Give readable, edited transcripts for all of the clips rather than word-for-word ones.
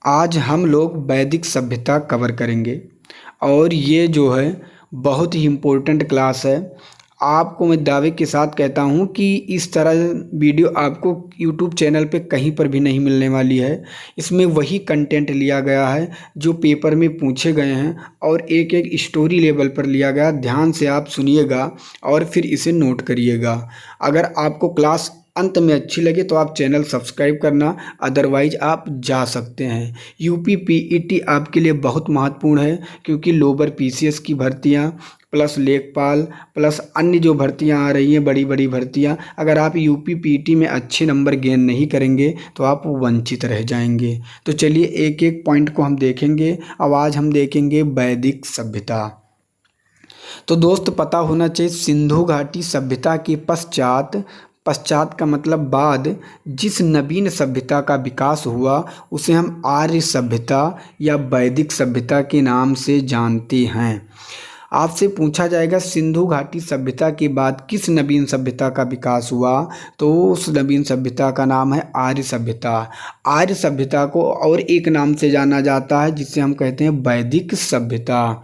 आज हम लोग वैदिक सभ्यता कवर करेंगे और ये जो है बहुत ही इम्पोर्टेंट क्लास है। आपको मैं दावे के साथ कहता हूँ कि इस तरह वीडियो आपको यूट्यूब चैनल पे कहीं पर भी नहीं मिलने वाली है। इसमें वही कंटेंट लिया गया है जो पेपर में पूछे गए हैं और एक एक स्टोरी लेवल पर लिया गया। ध्यान से आप सुनिएगा और फिर इसे नोट करिएगा। अगर आपको क्लास अंत में अच्छी लगे तो आप चैनल सब्सक्राइब करना, अदरवाइज आप जा सकते हैं। यूपी पीईटी आपके लिए बहुत महत्वपूर्ण है क्योंकि लोअर पीसीएस की भर्तियां प्लस लेखपाल प्लस अन्य जो भर्तियां आ रही हैं, बड़ी बड़ी भर्तियां, अगर आप यूपी पीईटी में अच्छे नंबर गेन नहीं करेंगे तो आप वंचित रह जाएंगे। तो चलिए एक एक पॉइंट को हम देखेंगे। अब आज हम देखेंगे वैदिक सभ्यता। तो दोस्त पता होना चाहिए सिंधु घाटी सभ्यता के पश्चात, पश्चात का मतलब बाद, जिस नवीन सभ्यता का विकास हुआ उसे हम आर्य सभ्यता या वैदिक सभ्यता के नाम से जानते हैं। आपसे पूछा जाएगा सिंधु घाटी सभ्यता के बाद किस नवीन सभ्यता का विकास हुआ, तो उस नवीन सभ्यता का नाम है आर्य सभ्यता। आर्य सभ्यता को और एक नाम से जाना जाता है जिसे हम कहते हैं वैदिक सभ्यता।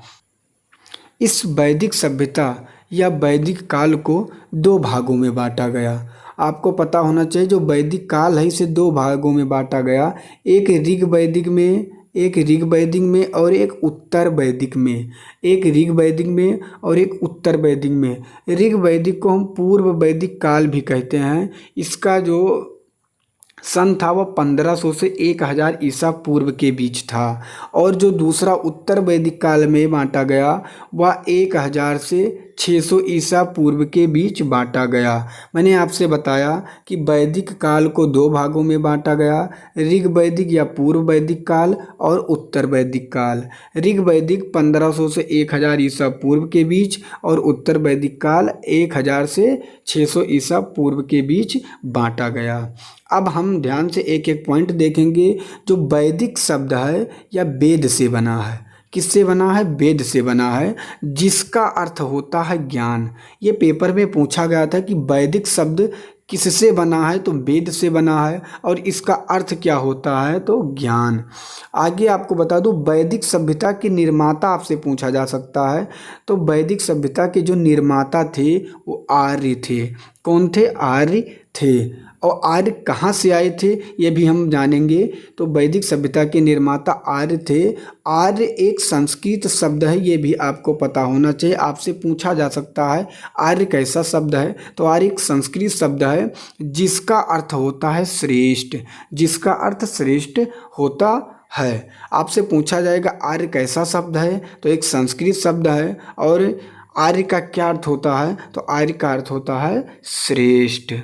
इस वैदिक सभ्यता या वैदिक काल को दो भागों में बांटा गया। आपको पता होना चाहिए जो वैदिक काल है इसे दो भागों में बांटा गया, एक ऋग वैदिक में, एक ऋग वैदिक में और एक उत्तर वैदिक में। एक ऋग वैदिक में और एक उत्तर वैदिक में। ऋग वैदिक को हम पूर्व वैदिक काल भी कहते हैं। इसका जो सन था वह 1500 से 1000 ईसा पूर्व के बीच था। और जो दूसरा उत्तर वैदिक काल में बांटा गया वह 1000 से 600 ईसा पूर्व के बीच बांटा गया। मैंने आपसे बताया कि वैदिक काल को दो भागों में बांटा गया, ऋग वैदिक या पूर्व वैदिक काल और उत्तर वैदिक काल। ऋग वैदिक 1500 से 1000 ईसा पूर्व के बीच और उत्तर वैदिक काल 1000 से 600 ईसा पूर्व के बीच बांटा गया। अब हम ध्यान से एक एक पॉइंट देखेंगे। जो वैदिक शब्द है या वेद से बना है, किससे बना है? वेद से बना है, जिसका अर्थ होता है ज्ञान। ये पेपर में पूछा गया था कि वैदिक शब्द किससे बना है, तो वेद से बना है और इसका अर्थ क्या होता है, तो ज्ञान। आगे आपको बता दूं वैदिक सभ्यता के निर्माता आपसे पूछा जा सकता है। तो वैदिक सभ्यता के जो निर्माता थे वो आर्य थे। कौन थे? आर्य थे। और आर्य कहाँ से आए थे ये भी हम जानेंगे। तो वैदिक सभ्यता के निर्माता आर्य थे। आर्य एक संस्कृत शब्द है, ये भी आपको पता होना चाहिए। आपसे पूछा जा सकता है आर्य कैसा शब्द है, तो आर्य एक संस्कृत शब्द है जिसका अर्थ होता है श्रेष्ठ, जिसका अर्थ श्रेष्ठ होता है। आपसे पूछा जाएगा आर्य कैसा शब्द है, तो एक संस्कृत शब्द है। और आर्य का क्या अर्थ होता है, तो आर्य का अर्थ होता है श्रेष्ठ।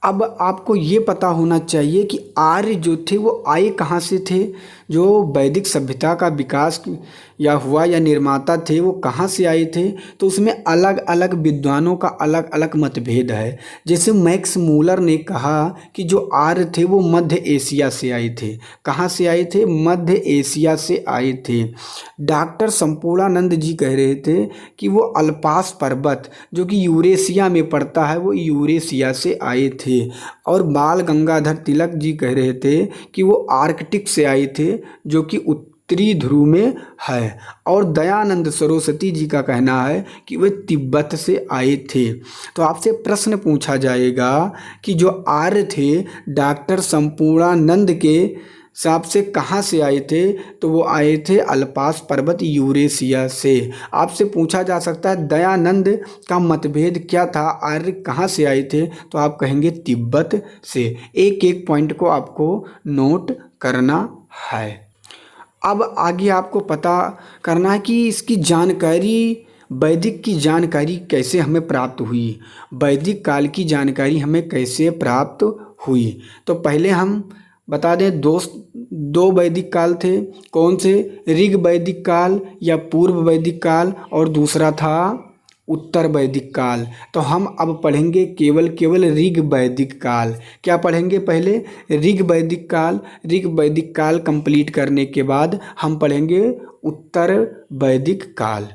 अब आपको ये पता होना चाहिए कि आर्य जो थे वो आए कहाँ से थे। जो वैदिक सभ्यता का विकास या हुआ या निर्माता थे वो कहाँ से आए थे, तो उसमें अलग अलग विद्वानों का अलग अलग मतभेद है। जैसे मैक्स मूलर ने कहा कि जो आर्य थे वो मध्य एशिया से आए थे। कहाँ से आए थे? मध्य एशिया से आए थे। डॉक्टर संपूर्णानंद जी कह रहे थे कि वो अल्पास पर्वत जो कि यूरेशिया में पड़ता है वो यूरेशिया से आए थे। और बाल गंगाधर तिलक जी कह रहे थे कि वो आर्कटिक से आए थे जो कि उत्तरी ध्रुव में है। और दयानंद सरस्वती जी का कहना है कि वे तिब्बत से आए थे। तो आपसे प्रश्न पूछा जाएगा कि जो आर्य थे डॉक्टर संपूर्णानंद के हिसाब से कहाँ से आए थे, तो वो आए थे अल्पास पर्वत यूरेशिया से। आपसे पूछा जा सकता है दयानंद का मतभेद क्या था, आर्य कहाँ से आए थे, तो आप कहेंगे तिब्बत से। एक एक पॉइंट को आपको नोट करना है। अब आगे आपको पता करना है कि इसकी जानकारी, वैदिक की जानकारी कैसे हमें प्राप्त हुई, वैदिक काल की जानकारी हमें कैसे प्राप्त हुई। तो पहले हम बता दें दोस्त, दो वैदिक काल थे। कौन से? ऋग वैदिक काल या पूर्व वैदिक काल, और दूसरा था उत्तर वैदिक काल। तो हम अब पढ़ेंगे केवल ऋग वैदिक काल। क्या पढ़ेंगे? पहले ऋग वैदिक काल। ऋग वैदिक काल कंप्लीट करने के बाद हम पढ़ेंगे उत्तर वैदिक काल।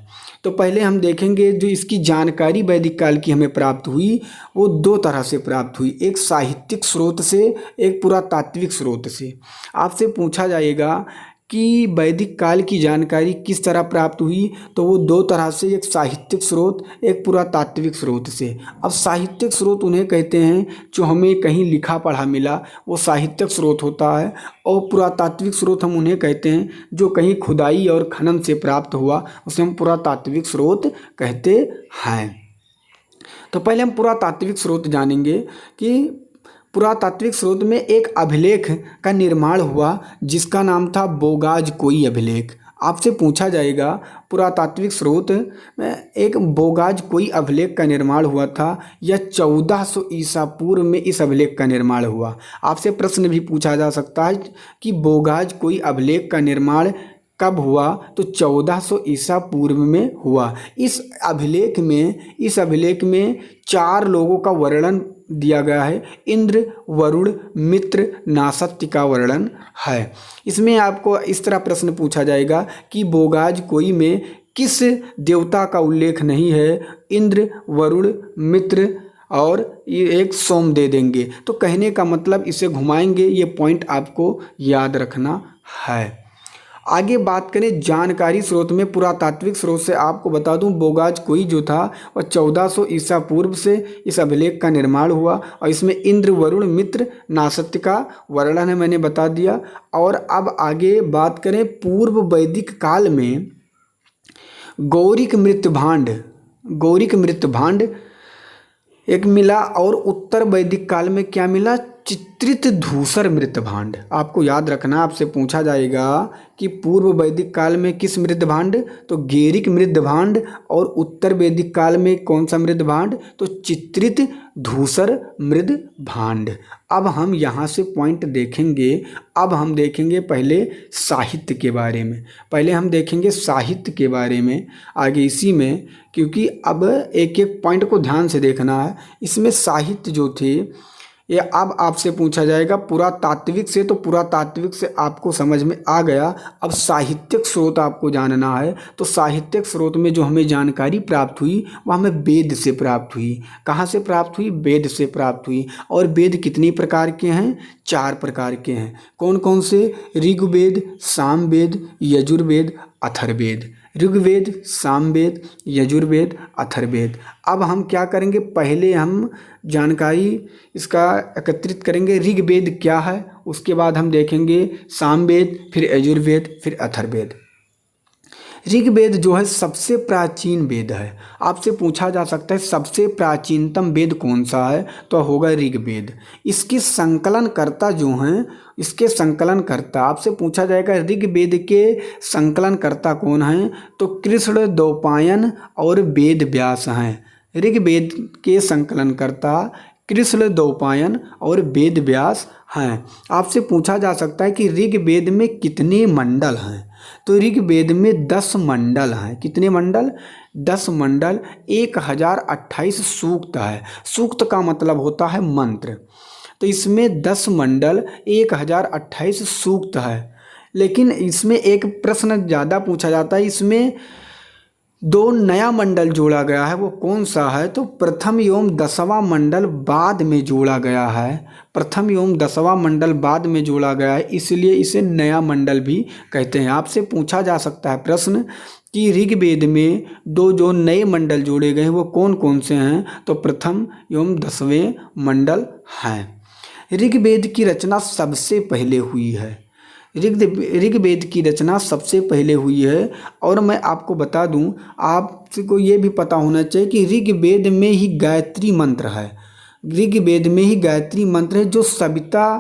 तो पहले हम देखेंगे जो इसकी जानकारी वैदिक काल की हमें प्राप्त हुई वो दो तरह से प्राप्त हुई, एक साहित्यिक स्रोत से, एक पुरातात्विक स्रोत से। आपसे पूछा जाएगा कि वैदिक काल की जानकारी किस तरह प्राप्त हुई, तो वो दो तरह से, एक साहित्यिक स्रोत, एक पुरातात्विक स्रोत से। अब साहित्यिक स्रोत उन्हें कहते हैं जो हमें कहीं लिखा पढ़ा मिला, वो साहित्यिक स्रोत होता है। और पुरातात्विक स्रोत हम उन्हें कहते हैं जो कहीं खुदाई और खनन से प्राप्त हुआ, उसे हम पुरातात्विक स्रोत कहते हैं। तो पहले हम पुरातात्विक स्रोत जानेंगे कि पुरातात्विक स्रोत में एक अभिलेख का निर्माण हुआ जिसका नाम था बोगाज-कोई अभिलेख। आपसे पूछा जाएगा पुरातात्विक स्रोत में एक बोगाज-कोई अभिलेख का निर्माण हुआ था या 1400 ईसा पूर्व में इस अभिलेख का निर्माण हुआ। आपसे प्रश्न भी पूछा जा सकता है कि बोगाज-कोई अभिलेख का निर्माण कब हुआ, तो 1400 ईसा पूर्व में हुआ। इस अभिलेख में 4 लोगों का वर्णन दिया गया है। इंद्र, वरुण, मित्र, नासत्य का वर्णन है। इसमें आपको इस तरह प्रश्न पूछा जाएगा कि बोगाज-कोई में किस देवता का उल्लेख नहीं है, इंद्र, वरुण, मित्र और ये एक सोम दे देंगे। तो कहने का मतलब इसे घुमाएंगे, ये पॉइंट आपको याद रखना है। आगे बात करें जानकारी स्रोत में, पुरातात्विक स्रोत से आपको बता दूं बोगाज-कोई जो था वह 1400 ईसा पूर्व से इस अभिलेख का निर्माण हुआ और इसमें इंद्र, वरुण, मित्र, नासत्य का वर्णन है, मैंने बता दिया। और अब आगे बात करें पूर्व वैदिक काल में गौरिक मृत भांड एक मिला और उत्तर वैदिक काल में क्या मिला, चित्रित धूसर मृत भांड। आपको याद रखना, आपसे पूछा जाएगा कि पूर्व वैदिक काल में किस मृत भांड, तो गेरिक मृत भांड, और उत्तर वैदिक काल में कौन सा मृत भांड, तो चित्रित धूसर मृद भांड। अब हम यहाँ से पॉइंट देखेंगे। अब हम देखेंगे पहले साहित्य के बारे में, आगे इसी में, क्योंकि अब एक एक पॉइंट को ध्यान से देखना है। इसमें साहित्य जो थे ये अब आपसे पूछा जाएगा पुरातात्विक से, तो पुरातात्विक से आपको समझ में आ गया। अब साहित्यिक स्रोत आपको जानना है, तो साहित्यिक स्रोत में जो हमें जानकारी प्राप्त हुई वह हमें वेद से प्राप्त हुई। कहाँ से प्राप्त हुई, वेद से प्राप्त हुई। और वेद कितनी प्रकार के हैं, 4 प्रकार के हैं। कौन कौन से, ऋग्वेद, सामवेद, यजुर्वेद, अथर्ववेद। ऋग्वेद, सामवेद, यजुर्वेद, अथर्ववेद। अब हम क्या करेंगे, पहले हम जानकारी इसका एकत्रित करेंगे, ऋग्वेद क्या है, उसके बाद हम देखेंगे सामवेद, फिर यजुर्वेद, फिर अथर्ववेद। ऋग्वेद जो है सबसे प्राचीन वेद है। आपसे पूछा जा सकता है सबसे प्राचीनतम वेद कौन सा है, तो होगा ऋग्वेद। इसके संकलनकर्ता जो हैं, इसके संकलनकर्ता आपसे पूछा जाएगा ऋग्वेद के संकलनकर्ता कौन हैं, तो कृष्ण द्वैपायन और वेद व्यास हैं। ऋग्वेद के संकलनकर्ता कृष्ण द्वैपायन और वेद व्यास हैं। आपसे पूछा जा सकता है कि ऋग्वेद में कितने मंडल हैं, तो ऋग्वेद में 10 मंडल हैं। कितने मंडल, 10 मंडल। 1028 सूक्त है। सूक्त का मतलब होता है मंत्र, तो इसमें 10 मंडल, 1028 सूक्त है। लेकिन इसमें एक प्रश्न ज़्यादा पूछा जाता है, इसमें 2 नया मंडल जोड़ा गया है, वो कौन सा है, तो प्रथम एवं 10वां मंडल बाद में जोड़ा गया है। प्रथम एवं 10वां मंडल बाद में जोड़ा गया है, इसलिए इसे नया मंडल भी कहते हैं। आपसे पूछा जा सकता है प्रश्न कि ऋग्वेद में 2 जो नए मंडल जोड़े गए हैं वो कौन कौन से हैं, तो प्रथम एवं 10वें मंडल हैं। ऋग्वेद की रचना सबसे पहले हुई है। ऋग्वेद की रचना सबसे पहले हुई है। और मैं आपको बता दूं, आपको ये भी पता होना चाहिए कि ऋग्वेद में ही गायत्री मंत्र है। ऋग्वेद में ही गायत्री मंत्र है जो सविता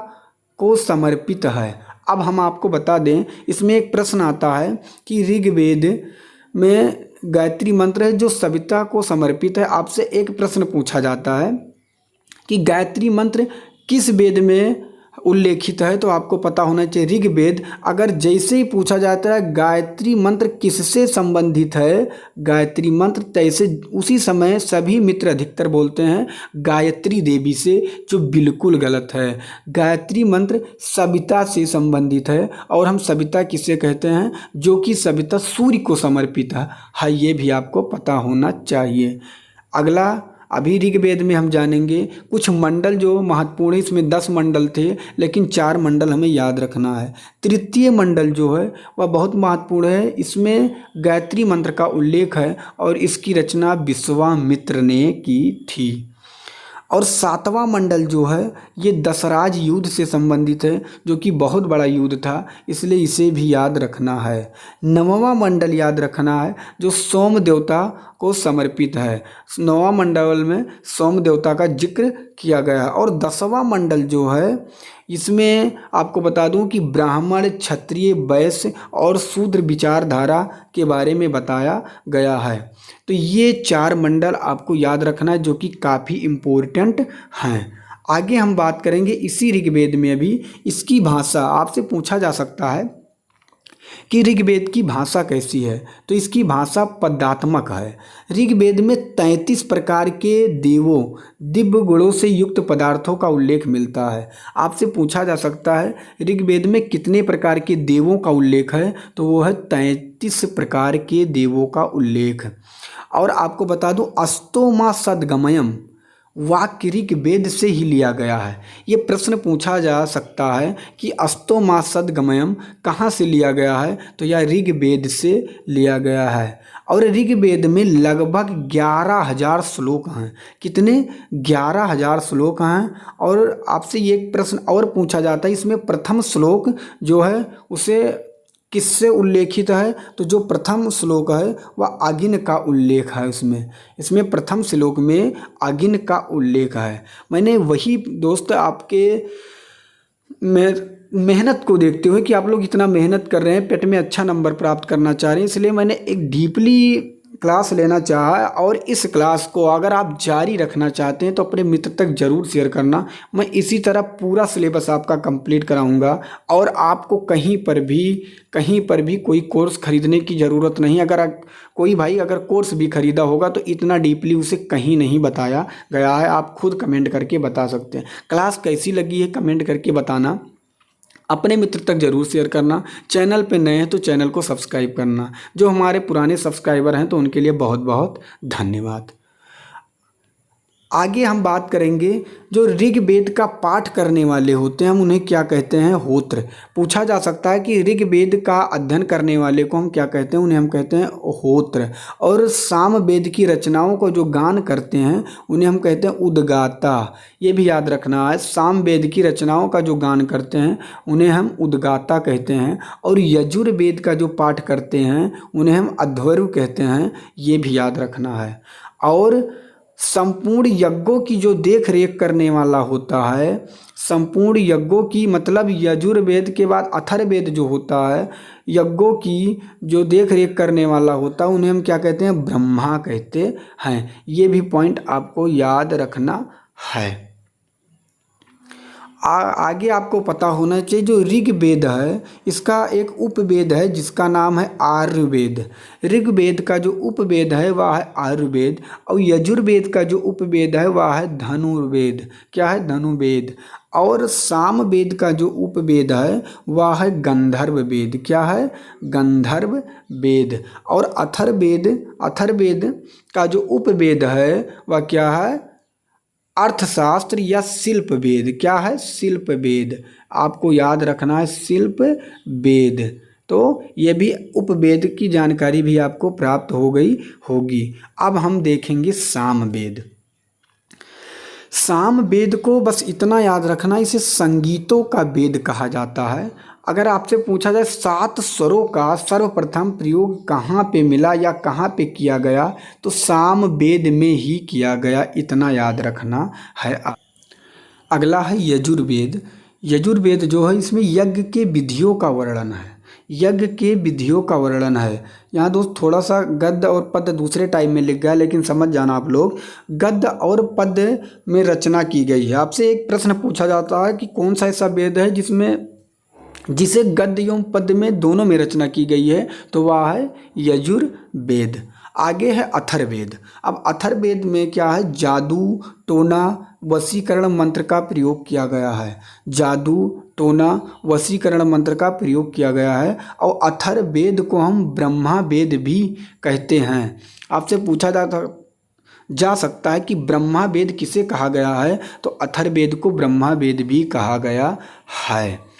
को समर्पित है। अब हम आपको बता दें, इसमें एक प्रश्न आता है कि ऋग्वेद में गायत्री मंत्र है जो सविता को समर्पित है। आपसे एक प्रश्न पूछा जाता है कि गायत्री मंत्र किस वेद में उल्लेखित है तो आपको पता होना चाहिए ऋग्वेद। अगर जैसे ही पूछा जाता है गायत्री मंत्र किससे संबंधित है, गायत्री मंत्र, तैसे उसी समय सभी मित्र अधिकतर बोलते हैं गायत्री देवी से, जो बिल्कुल गलत है। गायत्री मंत्र सविता से संबंधित है, और हम सविता किसे कहते हैं, जो कि सविता सूर्य को समर्पित है, ये भी आपको पता होना चाहिए। अगला, अभी ऋग्वेद में हम जानेंगे कुछ मंडल जो महत्वपूर्ण है। इसमें 10 मंडल थे, लेकिन 4 मंडल हमें याद रखना है। तृतीय मंडल जो है वह बहुत महत्वपूर्ण है। इसमें गायत्री मंत्र का उल्लेख है और इसकी रचना विश्वामित्र ने की थी। और 7वां मंडल जो है ये दशराज युद्ध से संबंधित है, जो कि बहुत बड़ा युद्ध था, इसलिए इसे भी याद रखना है। 9वां मंडल याद रखना है, जो सोम देवता को समर्पित है। 9वां मंडल में सोम देवता का जिक्र किया गया है। और 10वां मंडल जो है इसमें आपको बता दूं कि ब्राह्मण, क्षत्रिय, वैश्य और शूद्र विचारधारा के बारे में बताया गया है। तो ये 4 मंडल आपको याद रखना है, जो कि काफ़ी इम्पोर्टेंट हैं। आगे हम बात करेंगे इसी ऋग्वेद में। अभी इसकी भाषा आपसे पूछा जा सकता है कि ऋग्वेद की भाषा कैसी है, तो इसकी भाषा पदात्मक है। ऋग्वेद में 33 प्रकार के देवों, दिव्य गुणों से युक्त पदार्थों का उल्लेख मिलता है। आपसे पूछा जा सकता है ऋग्वेद में कितने प्रकार के देवों का उल्लेख है, तो वो है 33 प्रकार के देवों का उल्लेख। और आपको बता दूं अस्तोमा सदगमयम वाक्य ऋग्वेद से ही लिया गया है। ये प्रश्न पूछा जा सकता है कि अस्तोमा सदगमयम कहाँ से लिया गया है, तो यह ऋग्वेद से लिया गया है। और ऋग्वेद में लगभग 11,000 श्लोक हैं। कितने? 11,000 श्लोक हैं। और आपसे ये एक प्रश्न और पूछा जाता है, इसमें प्रथम श्लोक जो है उसे किससे उल्लेखित है, तो जो प्रथम श्लोक है वह अगिन का उल्लेख है इसमें प्रथम श्लोक में अगिन का उल्लेख है। मैंने वही दोस्त आपके मेहनत को देखते हुए कि आप लोग इतना मेहनत कर रहे हैं, पेट में अच्छा नंबर प्राप्त करना चाह रहे हैं, इसलिए मैंने एक डीपली क्लास लेना चाहा। और इस क्लास को अगर आप जारी रखना चाहते हैं तो अपने मित्र तक ज़रूर शेयर करना। मैं इसी तरह पूरा सिलेबस आपका कंप्लीट कराऊंगा, और आपको कहीं पर भी कोई कोर्स खरीदने की ज़रूरत नहीं। अगर कोई भाई अगर कोर्स भी खरीदा होगा तो इतना डीपली उसे कहीं नहीं बताया गया है। आप खुद कमेंट करके बता सकते हैं। क्लास कैसी लगी है कमेंट करके बताना। अपने मित्र तक ज़रूर शेयर करना। चैनल पे नए हैं तो चैनल को सब्सक्राइब करना। जो हमारे पुराने सब्सक्राइबर हैं तो उनके लिए बहुत बहुत धन्यवाद। आगे हम बात करेंगे जो ऋग्वेद का पाठ करने वाले होते हैं हम उन्हें क्या कहते हैं, होत्र। पूछा जा सकता है कि ऋग्वेद का अध्ययन करने वाले को हम क्या कहते हैं, उन्हें हम कहते हैं होत्र। और सामवेद की रचनाओं को जो गान करते हैं उन्हें हम कहते हैं उद्गाता। ये भी याद रखना है, सामवेद की रचनाओं का जो गान करते हैं उन्हें हम उद्गाता कहते हैं। और यजुर्वेद का जो पाठ करते हैं उन्हें हम अध्वर्यु कहते हैं। ये भी याद रखना है। और संपूर्ण यज्ञों की जो देख रेख करने वाला होता है, संपूर्ण यज्ञों की मतलब यजुर्वेद के बाद अथर्ववेद जो होता है, यज्ञों की जो देख रेख करने वाला होता है उन्हें हम क्या कहते हैं, ब्रह्मा कहते हैं। ये भी पॉइंट आपको याद रखना है। आगे आपको पता होना चाहिए जो ऋग्वेद है इसका एक उपवेद है जिसका नाम है आयुर्वेद। ऋग्वेद का जो उपवेद है वह है आयुर्वेद, और यजुर्वेद का जो उपवेद है वह है धनुर्वेद। क्या है? धनुर्वेद। और सामवेद का जो उपवेद है वह है गंधर्व वेद। क्या है? गंधर्व वेद। और अथर्ववेद का जो उपवेद है वह क्या है, अर्थशास्त्र या शिल्प वेद। क्या है? शिल्प वेद। आपको याद रखना है शिल्प वेद। तो ये भी उपवेद की जानकारी भी आपको प्राप्त हो गई होगी। अब हम देखेंगे सामवेद। सामवेद को बस इतना याद रखना, इसे संगीतों का वेद कहा जाता है। अगर आपसे पूछा जाए 7 स्वरों का सर्वप्रथम प्रयोग कहाँ पे मिला या कहाँ पे किया गया, तो सामवेद में ही किया गया, इतना याद रखना है। अगला है यजुर्वेद। यजुर्वेद जो है इसमें यज्ञ के विधियों का वर्णन है। यज्ञ के विधियों का वर्णन है। यहाँ दोस्त थोड़ा सा गद्य और पद्य दूसरे टाइप में लिख गया, लेकिन समझ जाना आप लोग, गद्य और पद्य में रचना की गई है। आपसे एक प्रश्न पूछा जाता है कि कौन सा ऐसा वेद है जिसे गद्य एवं पद्य में दोनों में रचना की गई है, तो वह है यजुर्वेद। आगे है अथर्ववेद। अब अथर्ववेद में क्या है, जादू, टोना, वशीकरण मंत्र का प्रयोग किया गया है। जादू, टोना, वशीकरण मंत्र का प्रयोग किया गया है। और अथर्ववेद को हम ब्रह्मा वेद भी कहते हैं। आपसे पूछा जा सकता है कि ब्रह्मा वेद किसे कहा गया है, तो अथर्ववेद को ब्रह्मा वेद भी कहा गया है।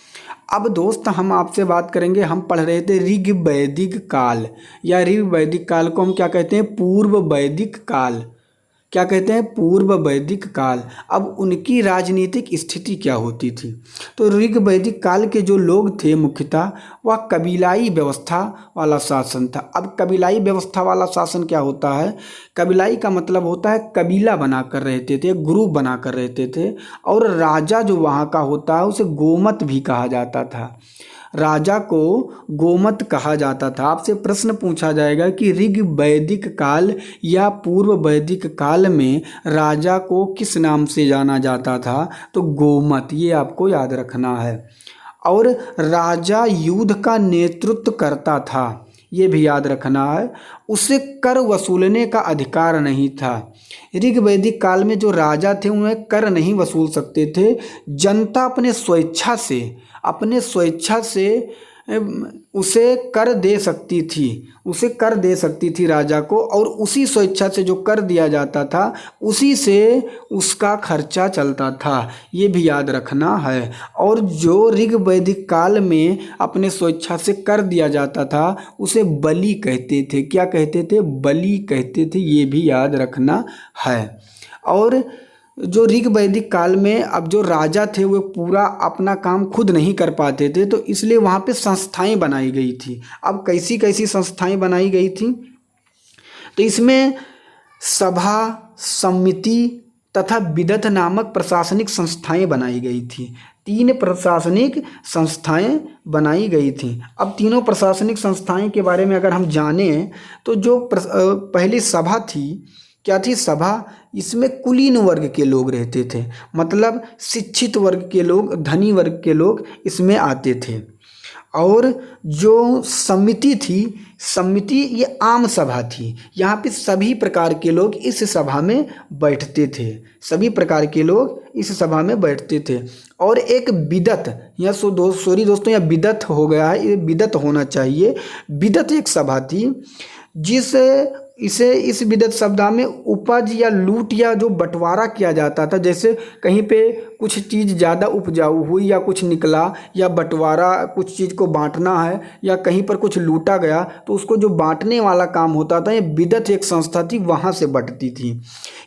अब दोस्त हम आपसे बात करेंगे, हम पढ़ रहे थे ऋग वैदिक काल, या ऋग वैदिक काल को हम क्या कहते हैं, पूर्व वैदिक काल। क्या कहते हैं, पूर्व वैदिक काल। अब उनकी राजनीतिक स्थिति क्या होती थी, तो ऋग वैदिक काल के जो लोग थे मुख्यतः वह कबीलाई व्यवस्था वाला शासन था। अब कबीलाई व्यवस्था वाला शासन क्या होता है, कबीलाई का मतलब होता है कबीला बना कर रहते थे, ग्रुप बना कर रहते थे। और राजा जो वहाँ का होता है उसे गोमत भी कहा जाता था, राजा को गोमत कहा जाता था। आपसे प्रश्न पूछा जाएगा कि ऋग वैदिक काल या पूर्व वैदिक काल में राजा को किस नाम से जाना जाता था, तो गोमत, ये आपको याद रखना है। और राजा युद्ध का नेतृत्व करता था, ये भी याद रखना है। उसे कर वसूलने का अधिकार नहीं था। ऋग वैदिक काल में जो राजा थे उन्हें कर नहीं वसूल सकते थे। जनता अपने स्वेच्छा से उसे कर दे सकती थी राजा को, और उसी स्वेच्छा से जो कर दिया जाता था उसी से उसका खर्चा चलता था, ये भी याद रखना है। और जो ऋग वैदिक काल में अपने स्वेच्छा से कर दिया जाता था उसे बलि कहते थे। क्या कहते थे, बलि कहते थे, ये भी याद रखना है। और जो ऋग वैदिक काल में अब जो राजा थे वो पूरा अपना काम खुद नहीं कर पाते थे, तो इसलिए वहाँ पे संस्थाएं बनाई गई थी। अब कैसी कैसी संस्थाएं बनाई गई थी, तो इसमें सभा, समिति तथा विदत नामक प्रशासनिक संस्थाएं बनाई गई थी। 3 प्रशासनिक संस्थाएं बनाई गई थी। अब तीनों प्रशासनिक संस्थाएं के बारे में अगर हम जानें, तो जो पहली सभा थी, क्या थी सभा, इसमें कुलीन वर्ग के लोग रहते थे, मतलब शिक्षित वर्ग के लोग, धनी वर्ग के लोग इसमें आते थे। और जो समिति थी, समिति ये आम सभा थी, यहाँ पे सभी प्रकार के लोग इस सभा में बैठते थे, सभी प्रकार के लोग इस सभा में बैठते थे। और एक विदत, या सॉरी दोस्तों, यह विदत हो गया है, ये विदत होना चाहिए। विदत एक सभा थी इस विदत शब्द में उपज या लूट या जो बंटवारा किया जाता था, जैसे कहीं पे कुछ चीज़ ज़्यादा उपजाऊ हुई या कुछ निकला, या बंटवारा, कुछ चीज़ को बांटना है या कहीं पर कुछ लूटा गया, तो उसको जो बांटने वाला काम होता था, ये विदत एक संस्था थी, वहाँ से बंटती थी।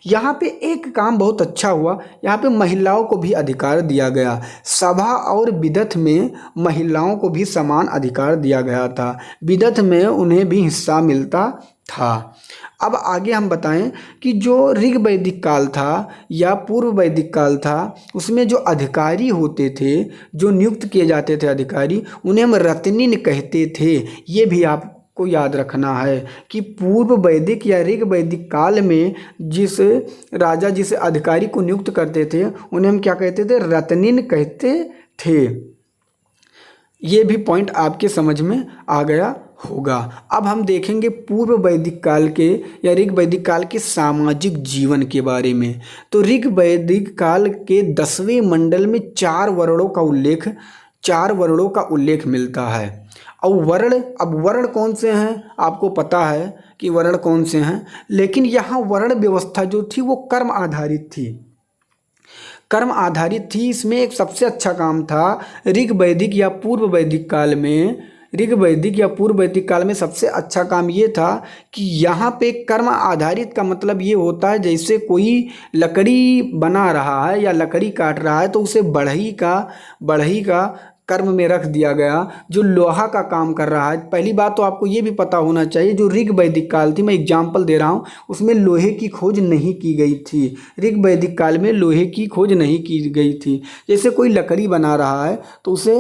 यहाँ पे एक काम बहुत अच्छा हुआ, यहाँ पे महिलाओं को भी अधिकार दिया गया। सभा और विदत में महिलाओं को भी समान अधिकार दिया गया था, विदत में उन्हें भी हिस्सा मिलता था। अब आगे हम बताएं कि जो ऋग वैदिक काल था या पूर्व वैदिक काल था, उसमें जो अधिकारी होते थे, जो नियुक्त किए जाते थे अधिकारी, उन्हें हम रत्निन कहते थे। ये भी आपको याद रखना है कि पूर्व वैदिक या ऋग वैदिक काल में जिस राजा जिस अधिकारी को नियुक्त करते थे उन्हें हम क्या कहते थे, रत्निन कहते थे। ये भी पॉइंट आपके समझ में आ गया होगा। अब हम देखेंगे पूर्व वैदिक काल के या ऋग वैदिक काल के सामाजिक जीवन के बारे में। तो ऋग वैदिक काल के 10वें मंडल में 4 वर्णों का उल्लेख मिलता है। और वर्ण कौन से हैं, आपको पता है कि वर्ण कौन से हैं, लेकिन यहाँ वर्ण व्यवस्था जो थी वो कर्म आधारित थी। इसमें एक सबसे अच्छा काम था ऋग वैदिक या पूर्व वैदिक काल में सबसे अच्छा काम ये था कि यहाँ पे कर्म आधारित का मतलब ये होता है, जैसे कोई लकड़ी बना रहा है या लकड़ी काट रहा है तो उसे बढ़ई का कर्म में रख दिया गया। जो लोहा का काम कर रहा है, पहली बात तो आपको ये भी पता होना चाहिए, जो ऋग वैदिक काल थी, मैं एग्जाम्पल दे रहा हूँ, उसमें लोहे की खोज नहीं की गई थी। ऋग वैदिक काल में लोहे की खोज नहीं की गई थी। जैसे कोई लकड़ी बना रहा है तो उसे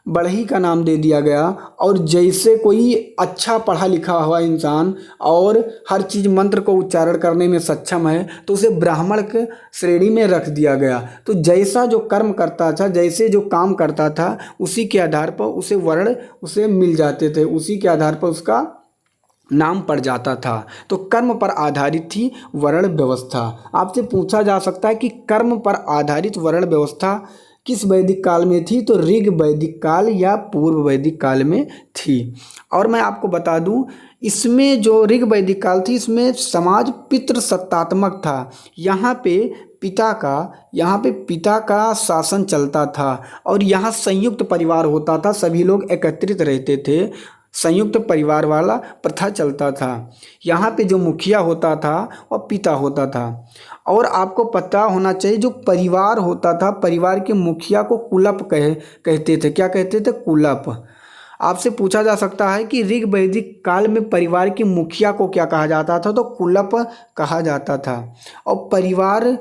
बढ़ई का नाम दे दिया गया। और जैसे कोई अच्छा पढ़ा लिखा हुआ इंसान और हर चीज़ मंत्र को उच्चारण करने में सक्षम है तो उसे ब्राह्मण के श्रेणी में रख दिया गया। तो जैसा जो कर्म करता था, जैसे जो काम करता था, उसी के आधार पर उसे वर्ण उसे मिल जाते थे, उसी के आधार पर उसका नाम पड़ जाता था। तो कर्म पर आधारित थी वर्ण व्यवस्था। आपसे पूछा जा सकता है कि कर्म पर आधारित वर्ण व्यवस्था किस वैदिक काल में थी, तो ऋग वैदिक काल या पूर्व वैदिक काल में थी। और मैं आपको बता दूं, इसमें जो ऋग वैदिक काल थी इसमें समाज पितृसत्तात्मक था। यहाँ पे पिता का शासन चलता था और यहाँ संयुक्त परिवार होता था, सभी लोग एकत्रित रहते थे, संयुक्त परिवार वाला प्रथा चलता था। यहाँ पे जो मुखिया होता था वह पिता होता था। और आपको पता होना चाहिए जो परिवार होता था, परिवार के मुखिया को कुलप कहते थे। क्या कहते थे? कुलप। आपसे पूछा जा सकता है कि ऋग वैदिक काल में परिवार के मुखिया को क्या कहा जाता था, तो कुलप कहा जाता था। और परिवार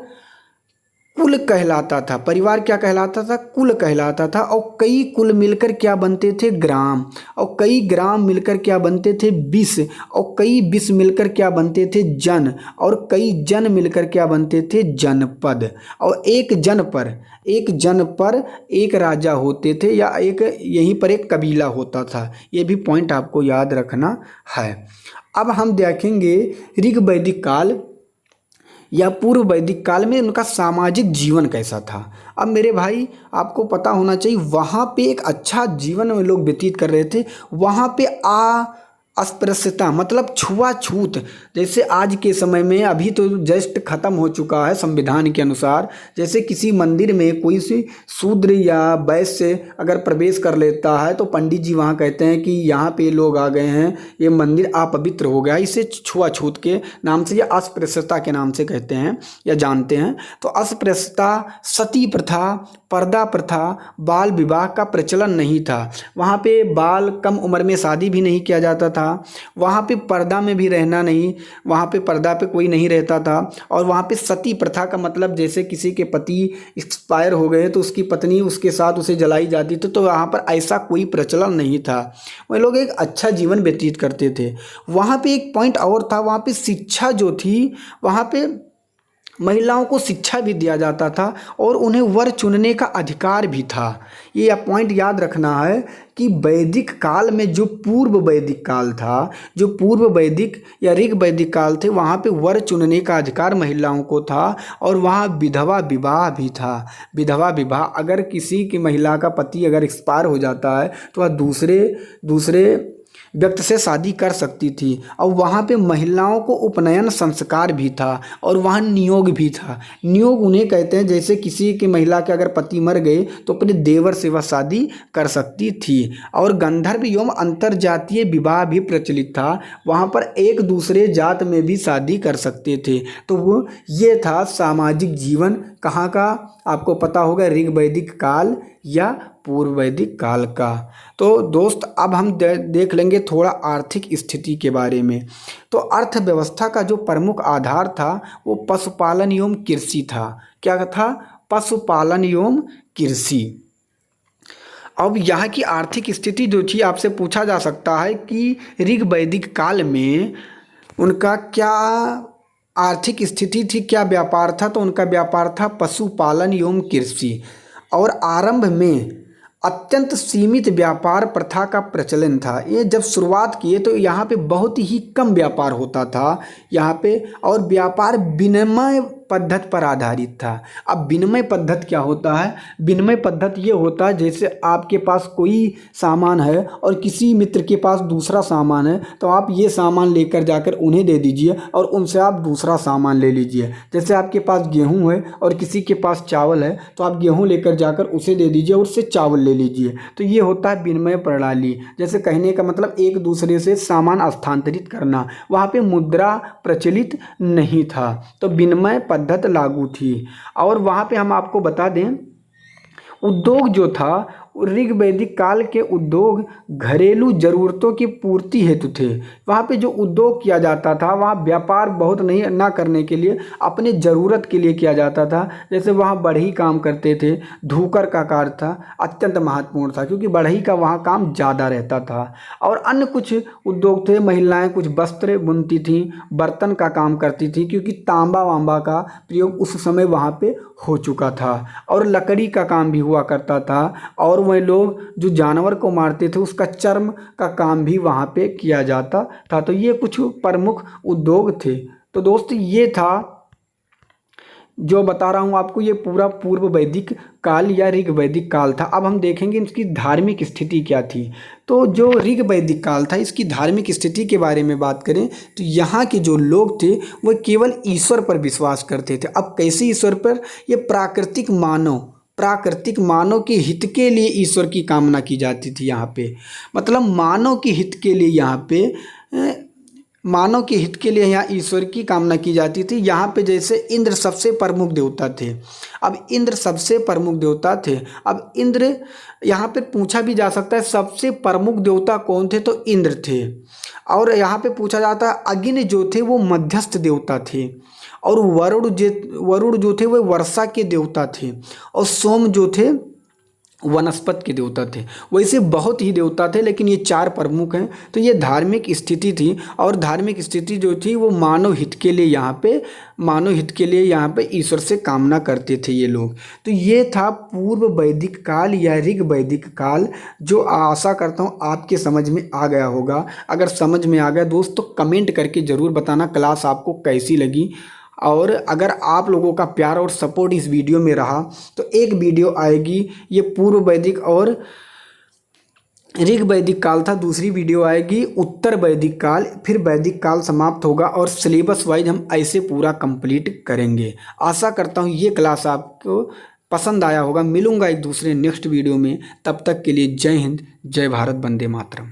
कुल कहलाता था। परिवार क्या कहलाता था? कुल कहलाता था। और कई कुल मिलकर क्या बनते थे? ग्राम। और कई ग्राम मिलकर क्या बनते थे? विष। और कई विष मिलकर क्या बनते थे? जन। और कई जन मिलकर क्या बनते थे? जनपद। और एक जन पर एक राजा होते थे या एक यहीं पर एक कबीला होता था। ये भी पॉइंट आपको याद रखना है। अब हम देखेंगे ऋग वैदिक काल या पूर्व वैदिक काल में उनका सामाजिक जीवन कैसा था। अब मेरे भाई आपको पता होना चाहिए वहाँ पे एक अच्छा जीवन में लोग व्यतीत कर रहे थे। वहाँ पे अस्पृश्यता मतलब छुआछूत, जैसे आज के समय में अभी तो जस्ट खत्म हो चुका है संविधान के अनुसार। जैसे किसी मंदिर में कोई सी शूद्र या वैश्य अगर प्रवेश कर लेता है तो पंडित जी वहाँ कहते हैं कि यहाँ पे लोग आ गए हैं, ये मंदिर अपवित्र हो गया। इसे छुआछूत के नाम से या अस्पृश्यता के नाम से कहते हैं या जानते हैं। तो अस्पृश्यता, सती प्रथा, पर्दा प्रथा, बाल विवाह का प्रचलन नहीं था। वहाँ पे कम उम्र में शादी भी नहीं किया जाता था। वहाँ पे पर्दा में भी रहना नहीं, वहाँ पे पर्दा पे कोई नहीं रहता था। और वहाँ पे सती प्रथा का मतलब जैसे किसी के पति एक्सपायर हो गए तो उसकी पत्नी उसके साथ उसे जलाई जाती थी। तो वहाँ पर ऐसा कोई प्रचलन नहीं था। वह लोग एक अच्छा जीवन व्यतीत करते थे। वहाँ पे एक पॉइंट और था, वहाँ पे शिक्षा जो थी, वहाँ पे महिलाओं को शिक्षा भी दिया जाता था और उन्हें वर चुनने का अधिकार भी था। ये पॉइंट याद रखना है कि वैदिक काल में जो पूर्व वैदिक काल था, जो पूर्व वैदिक या ऋग वैदिक काल थे, वहाँ पे वर चुनने का अधिकार महिलाओं को था। और वहाँ विधवा विवाह भी था। विधवा विवाह, अगर किसी की महिला का पति अगर एक्सपायर हो जाता है तो वह दूसरे व्यक्ति से शादी कर सकती थी। और वहाँ पे महिलाओं को उपनयन संस्कार भी था और वहाँ नियोग भी था। नियोग उन्हें कहते हैं जैसे किसी की महिला के अगर पति मर गए तो अपने देवर से वह शादी कर सकती थी। और गंधर्व एवं अंतरजातीय विवाह भी प्रचलित था। वहाँ पर एक दूसरे जात में भी शादी कर सकते थे। तो वो ये था सामाजिक जीवन कहाँ का, आपको पता होगा ऋग वैदिक काल या पूर्व वैदिक काल का। तो दोस्त अब हम देख लेंगे थोड़ा आर्थिक स्थिति के बारे में। तो अर्थव्यवस्था का जो प्रमुख आधार था वो पशुपालन एवं कृषि था। क्या था? पशुपालन एवं कृषि। अब यहाँ की आर्थिक स्थिति जो थी, आपसे पूछा जा सकता है कि ऋग वैदिक काल में उनका क्या आर्थिक स्थिति थी, क्या व्यापार था। तो उनका व्यापार था पशुपालन एवं कृषि। और आरंभ में अत्यंत सीमित व्यापार प्रथा का प्रचलन था। ये जब शुरुआत किए तो यहाँ पे बहुत ही कम व्यापार होता था यहाँ पे। और व्यापार विनिमय पद्धति पर आधारित था। अब विनिमय पद्धति क्या होता है? विनिमय पद्धति ये होता है जैसे आपके पास कोई सामान है और किसी मित्र के पास दूसरा सामान है, तो आप ये सामान लेकर जाकर उन्हें दे दीजिए और उनसे आप दूसरा सामान ले लीजिए। जैसे आपके पास गेहूं है और किसी के पास चावल है, तो आप गेहूं लेकर जाकर उसे दे दीजिए और उससे चावल ले लीजिए। तो ये होता है विनिमय प्रणाली। जैसे कहने का मतलब एक दूसरे से सामान स्थानांतरित करना। वहाँ पे मुद्रा प्रचलित नहीं था, तो विनिमय पद्धति लागू थी। और वहाँ पे हम आपको बता दें उद्योग जो था ऋग वैदिक काल के उद्योग घरेलू जरूरतों की पूर्ति हेतु थे। वहाँ पे जो उद्योग किया जाता था वहाँ व्यापार बहुत नहीं ना करने के लिए अपने ज़रूरत के लिए किया जाता था। जैसे वहाँ बढ़ई काम करते थे, धूकर का कार्य था अत्यंत महत्वपूर्ण था क्योंकि बढ़ई का वहाँ काम ज़्यादा रहता था। और अन्य कुछ उद्योग थे, महिलाएं कुछ वस्त्र बुनती थीं, बर्तन का काम करती थी क्योंकि तांबा वांबा का प्रयोग उस समय वहाँ पे हो चुका था। और लकड़ी का काम भी हुआ करता था। और वह लोग जो जानवर को मारते थे उसका चर्म का काम भी वहाँ पे किया जाता था। तो ये कुछ प्रमुख उद्योग थे। तो दोस्त ये था जो बता रहा हूँ आपको, ये पूरा पूर्व वैदिक काल या ऋग वैदिक काल था। अब हम देखेंगे इसकी धार्मिक स्थिति क्या थी। तो जो ऋग वैदिक काल था इसकी धार्मिक स्थिति के बारे में बात करें तो यहाँ के जो लोग थे वह केवल ईश्वर पर विश्वास करते थे। अब कैसे ईश्वर पर? ये प्राकृतिक मानव के हित के लिए ईश्वर की कामना की जाती थी यहाँ पे। मतलब मानव के हित के लिए यहाँ पे मानव के हित के लिए यहाँ ईश्वर की कामना की जाती थी। यहाँ पे जैसे इंद्र सबसे प्रमुख देवता थे। अब इंद्र सबसे प्रमुख देवता थे। अब इंद्र यहाँ पे पूछा भी जा सकता है सबसे प्रमुख देवता कौन थे, तो इंद्र थे। और यहाँ पे पूछा जाता है अग्नि जो थे वो मध्यस्थ देवता थे। और वरुण जो थे वो वर्षा के देवता थे। और सोम जो थे वनस्पति के देवता थे। वैसे बहुत ही देवता थे लेकिन ये चार प्रमुख हैं। तो ये धार्मिक स्थिति थी। और धार्मिक स्थिति जो थी वो मानव हित के लिए यहाँ पे ईश्वर से कामना करते थे ये लोग। तो ये था पूर्व वैदिक काल या ऋग वैदिक काल, जो आशा करता हूँ आपके समझ में आ गया होगा। अगर समझ में आ गया दोस्त तो कमेंट करके ज़रूर बताना क्लास आपको कैसी लगी। और अगर आप लोगों का प्यार और सपोर्ट इस वीडियो में रहा तो एक वीडियो आएगी, ये पूर्व वैदिक और ऋग वैदिक काल था, दूसरी वीडियो आएगी उत्तर वैदिक काल, फिर वैदिक काल समाप्त होगा और सिलेबस वाइज हम ऐसे पूरा कंप्लीट करेंगे। आशा करता हूँ ये क्लास आपको पसंद आया होगा। मिलूंगा एक दूसरे नेक्स्ट वीडियो में, तब तक के लिए जय हिंद, जय भारत, वंदे मातरम।